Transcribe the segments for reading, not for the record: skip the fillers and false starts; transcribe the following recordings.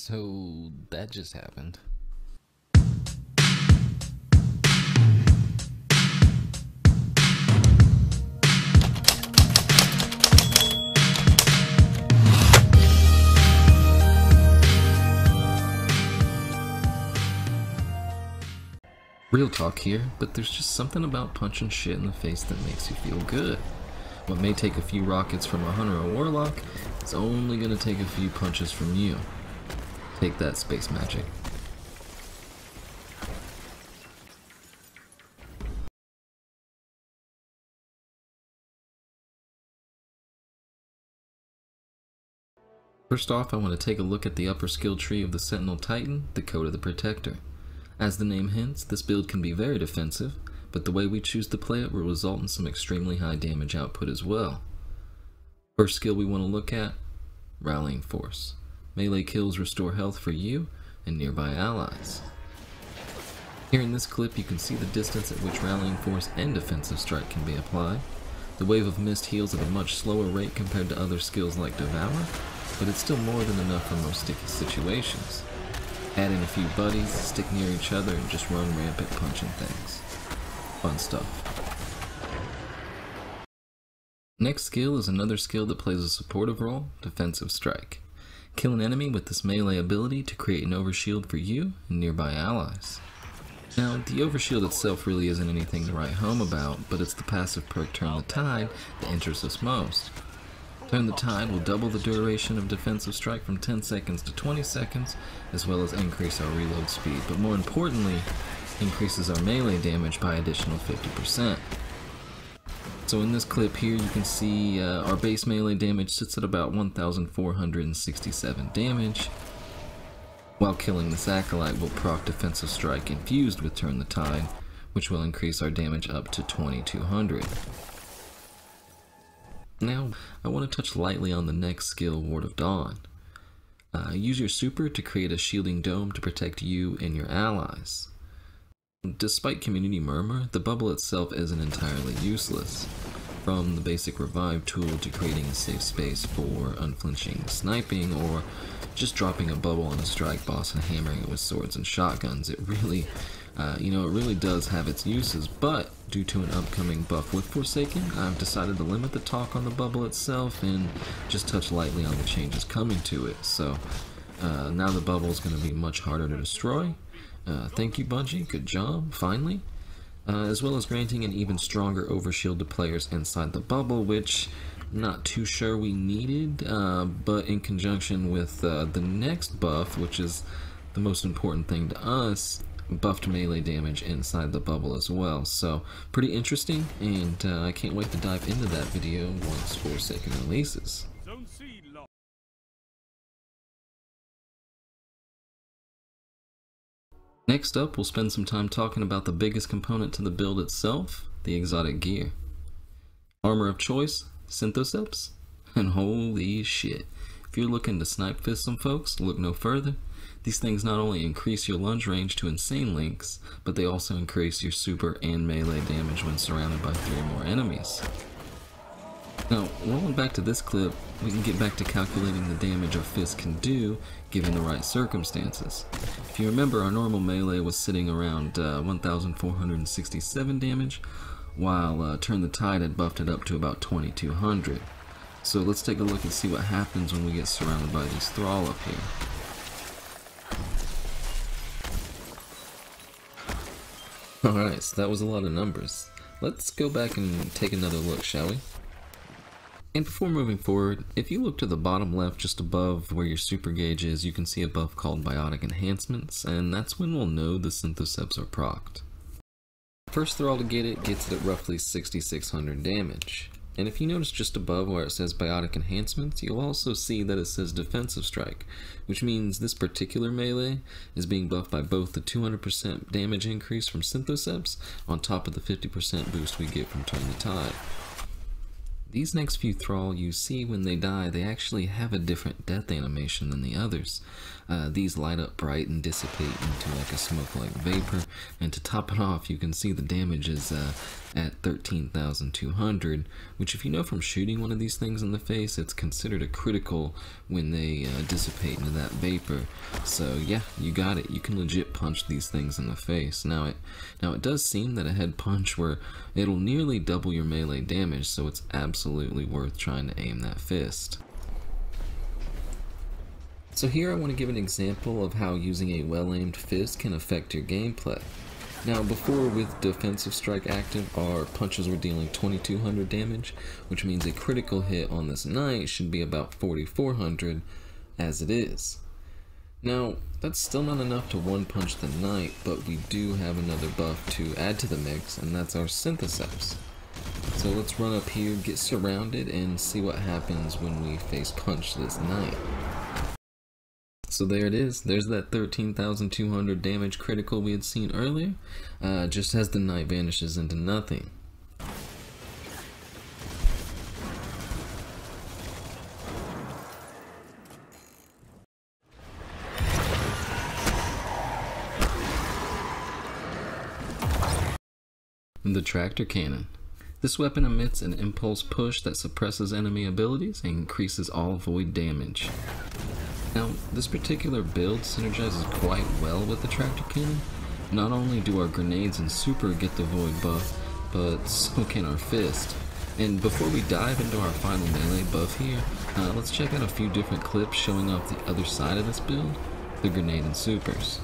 So that just happened. Real talk here, but there's just something about punching shit in the face that makes you feel good. What may take a few rockets from a hunter or warlock, it's only gonna take a few punches from you. Take that, space magic. First off, I want to take a look at the upper skill tree of the Sentinel Titan, the Code of the Protector. As the name hints, this build can be very defensive, but the way we choose to play it will result in some extremely high damage output as well. First skill we want to look at, Rallying Force. Melee kills restore health for you and nearby allies. Here in this clip you can see the distance at which Rallying Force and Defensive Strike can be applied. The Wave of Mist heals at a much slower rate compared to other skills like Devour, but it's still more than enough for most sticky situations. Add in a few buddies, stick near each other, and just run rampant punching things. Fun stuff. Next skill is another skill that plays a supportive role, Defensive Strike. Kill an enemy with this melee ability to create an overshield for you and nearby allies. Now, the overshield itself really isn't anything to write home about, but it's the passive perk Turn the Tide that interests us most. Turn the Tide will double the duration of Defensive Strike from 10 seconds to 20 seconds, as well as increase our reload speed, but more importantly, increases our melee damage by additional 50%. So in this clip here you can see our base melee damage sits at about 1,467 damage, while killing this acolyte will proc Defensive Strike infused with Turn the Tide, which will increase our damage up to 2,200. Now, I want to touch lightly on the next skill, Ward of Dawn. Use your super to create a shielding dome to protect you and your allies. Despite community murmur, the bubble itself isn't entirely useless. From the basic revive tool to creating a safe space for unflinching sniping, or just dropping a bubble on a strike boss and hammering it with swords and shotguns, it really does have its uses, but due to an upcoming buff with Forsaken, I've decided to limit the talk on the bubble itself and just touch lightly on the changes coming to it. So now the bubble is going to be much harder to destroy. Thank you, Bungie, good job, finally. As well as granting an even stronger overshield to players inside the bubble, which not too sure we needed, but in conjunction with the next buff, which is the most important thing to us, buffed melee damage inside the bubble as well. So pretty interesting, and I can't wait to dive into that video once Forsaken releases. Next up, we'll spend some time talking about the biggest component to the build itself, the exotic gear. Armor of choice, synthoceps, and holy shit, if you're looking to snipe fist some folks, look no further. These things not only increase your lunge range to insane lengths, but they also increase your super and melee damage when surrounded by 3 or more enemies. Now, rolling back to this clip, we can get back to calculating the damage our fist can do given the right circumstances. If you remember, our normal melee was sitting around 1,467 damage, while Turn the Tide had buffed it up to about 2,200. So let's take a look and see what happens when we get surrounded by these thrall up here. Alright, so that was a lot of numbers. Let's go back and take another look, shall we? And before moving forward, if you look to the bottom left just above where your super gauge is, you can see a buff called Biotic Enhancements, and that's when we'll know the synthoceps are procced. First thrall to get it gets it at roughly 6,600 damage. And if you notice just above where it says Biotic Enhancements, you'll also see that it says Defensive Strike, which means this particular melee is being buffed by both the 200% damage increase from synthoceps on top of the 50% boost we get from Turn the Tide. These next few thrall you see when they die, they actually have a different death animation than the others. These light up bright and dissipate into like a smoke-like vapor, and to top it off, you can see the damage is at 13,200, which if you know from shooting one of these things in the face, it's considered a critical when they dissipate into that vapor. So yeah, you got it. You can legit punch these things in the face. Now it does seem that a head punch where it'll nearly double your melee damage, so it's absolutely worth trying to aim that fist. So here I want to give an example of how using a well-aimed fist can affect your gameplay. Now before, with defensive strike active, our punches were dealing 2200 damage, which means a critical hit on this knight should be about 4400 as it is. Now that's still not enough to one punch the knight, but we do have another buff to add to the mix, and that's our synthoceps. So let's run up here, get surrounded, and see what happens when we face punch this knight. So there it is, there's that 13,200 damage critical we had seen earlier, just as the knight vanishes into nothing. The tractor cannon. This weapon emits an impulse push that suppresses enemy abilities and increases all void damage. Now, this particular build synergizes quite well with the tractor cannon. Not only do our grenades and super get the void buff, but so can our fist. And before we dive into our final melee buff here, let's check out a few different clips showing off the other side of this build, the grenade and supers.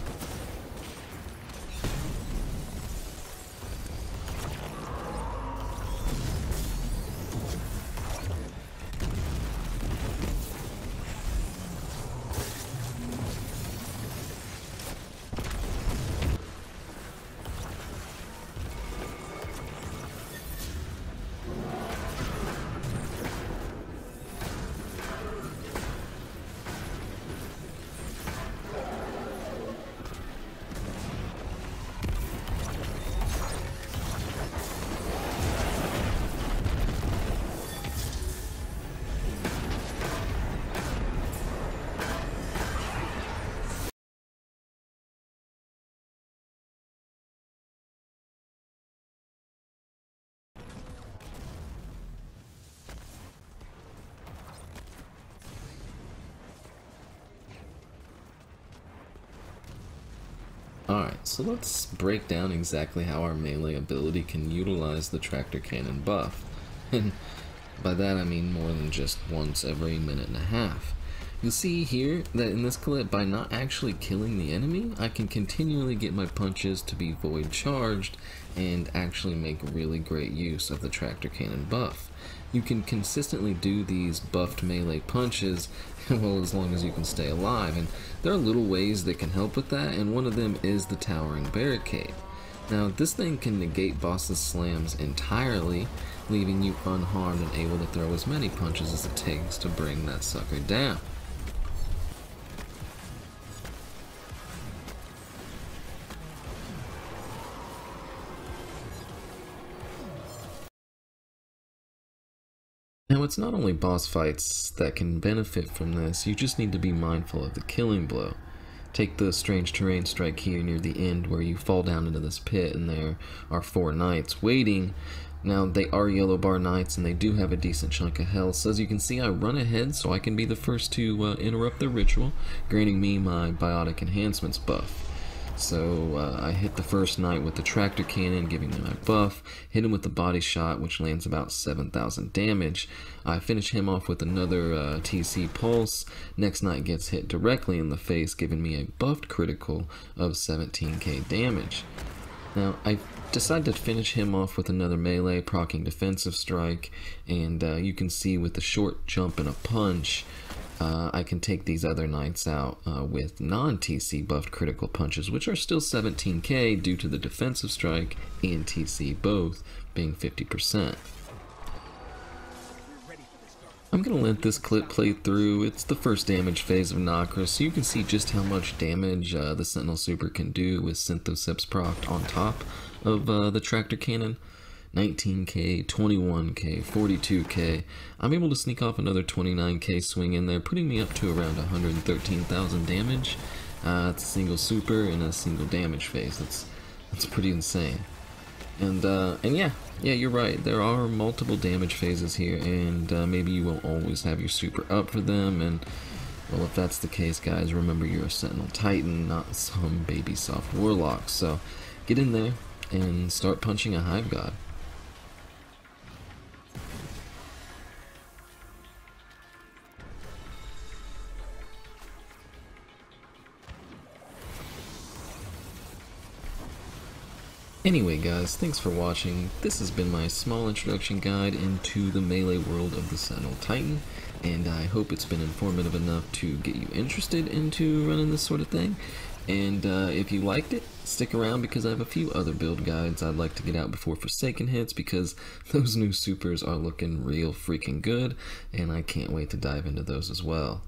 Alright, so let's break down exactly how our melee ability can utilize the tractor cannon buff. And by that I mean more than just once every minute and a half. You'll see here that in this clip, by not actually killing the enemy, I can continually get my punches to be void charged and actually make really great use of the tractor cannon buff. You can consistently do these buffed melee punches, well, as long as you can stay alive, and there are little ways that can help with that, and one of them is the towering barricade. Now, this thing can negate bosses' slams entirely, leaving you unharmed and able to throw as many punches as it takes to bring that sucker down. Now, it's not only boss fights that can benefit from this, you just need to be mindful of the killing blow. Take the strange terrain strike here near the end where you fall down into this pit and there are 4 knights waiting. Now, they are yellow bar knights and they do have a decent chunk of health, so as you can see I run ahead so I can be the first to interrupt the ritual, granting me my biotic enhancements buff. So I hit the first knight with the tractor cannon, giving me my buff, hit him with the body shot, which lands about 7,000 damage. I finish him off with another TC pulse. Next knight gets hit directly in the face, giving me a buffed critical of 17k damage. Now, I decide to finish him off with another melee, proccing defensive strike, and you can see with the short jump and a punch, I can take these other knights out with non-TC buffed critical punches, which are still 17k due to the defensive strike and TC both being 50%. I'm going to let this clip play through. It's the first damage phase of Nacra, so you can see just how much damage the Sentinel super can do with synthoceps procced on top of the tractor cannon. 19k, 21k, 42k. I'm able to sneak off another 29k swing in there, putting me up to around 113,000 damage. It's a single super and a single damage phase. That's pretty insane. And yeah, you're right. There are multiple damage phases here, and maybe you won't always have your super up for them. And well, if that's the case, guys, remember you're a Sentinel Titan, not some baby soft warlock. So get in there and start punching a hive god. Anyway guys, thanks for watching. This has been my small introduction guide into the melee world of the Sentinel Titan, and I hope it's been informative enough to get you interested into running this sort of thing. And if you liked it, stick around because I have a few other build guides I'd like to get out before Forsaken hits, because those new supers are looking real freaking good, and I can't wait to dive into those as well.